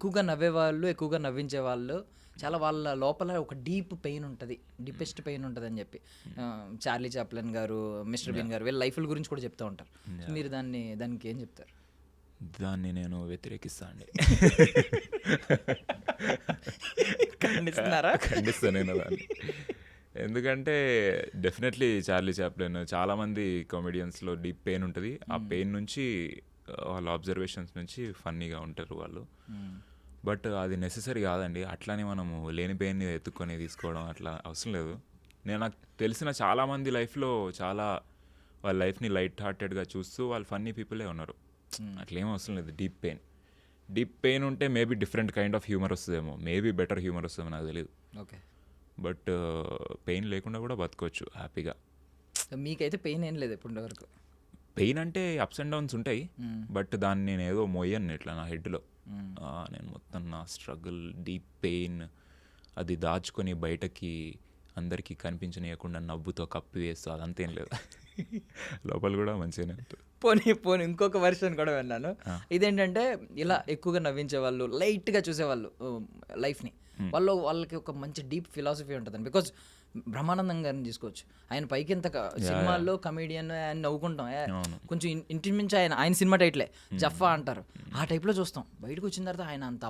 ఎక్కువగా నవ్వేవాళ్ళు, ఎక్కువగా నవ్వించే వాళ్ళు చాలా వాళ్ళ లోపల ఒక డీప్ పెయిన్ ఉంటుంది, డీపెస్ట్ పెయిన్ ఉంటుంది అని చెప్పి చార్లీ చాప్లిన్ గారు, మిస్టర్ బీన్ గారు వీళ్ళ లైఫ్ల గురించి కూడా చెప్తూ ఉంటారు. మీరు దానికి ఏం చెప్తారు? దాన్ని నేను వ్యతిరేకిస్తా అండి. ఖండిస్తున్నారా? ఖండిస్తా నేను దాన్ని. ఎందుకంటే డెఫినెట్లీ చార్లీ చాప్లిన్, చాలామంది కామెడియన్స్లో డీప్ పెయిన్ ఉంటుంది. ఆ పెయిన్ నుంచి వాళ్ళ అబ్జర్వేషన్స్ నుంచి ఫన్నీగా ఉంటారు వాళ్ళు. బట్ అది నెసెసరీ కాదండి. అట్లానే మనము లేని పెయిన్ని ఎత్తుక్కొని తీసుకోవడం అట్లా అవసరం లేదు. నాకు తెలిసిన చాలామంది లైఫ్లో చాలా వాళ్ళ లైఫ్ని లైట్ హార్టెడ్గా చూస్తూ వాళ్ళు ఫన్నీ పీపులే ఉన్నారు. అట్లేం అవసరం లేదు. డీప్ పెయిన్ ఉంటే maybe different kind of humour వస్తుందేమో, మేబీ బెటర్ హ్యూమర్ వస్తుందేమో నాకు తెలియదు. ఓకే. బట్ పెయిన్ లేకుండా కూడా బతకొచ్చు హ్యాపీగా. మీకైతే పెయిన్ ఏం లేదు ఇప్పటి వరకు? పెయిన్ అంటే అప్స్ అండ్ డౌన్స్ ఉంటాయి, బట్ దాన్ని నేను ఏదో మోయను ఇట్లా నా హెడ్లో. నేను మొత్తం నా స్ట్రగుల్, డీప్ పెయిన్ అది దాచుకొని బయటకి అందరికీ కనిపించనీయకుండా నవ్వుతో కప్పి వేస్తూ అదంతేం లేదు. లోపల కూడా మంచిగానే ఉంటుంది. పోనీ ఇంకొక వర్షన్ కూడా విన్నాను. ఇదేంటంటే ఇలా ఎక్కువగా నవ్వించే వాళ్ళు, లైట్గా చూసేవాళ్ళు లైఫ్ని, వాళ్ళకి ఒక మంచి డీప్ ఫిలాసఫీ ఉంటుందండి. బికాజ్ బ్రహ్మానందం గారిని తీసుకోవచ్చు. ఆయన పైకి ఇంత సినిమాల్లో కమేడియన్ ఆయన నవ్వుకుంటాం, కొంచెం ఇంటి నుంచి ఆయన సినిమా టైట్లే జఫా అంటారు, ఆ టైప్లో చూస్తాం. బయటకు వచ్చిన తర్వాత ఆయన అంత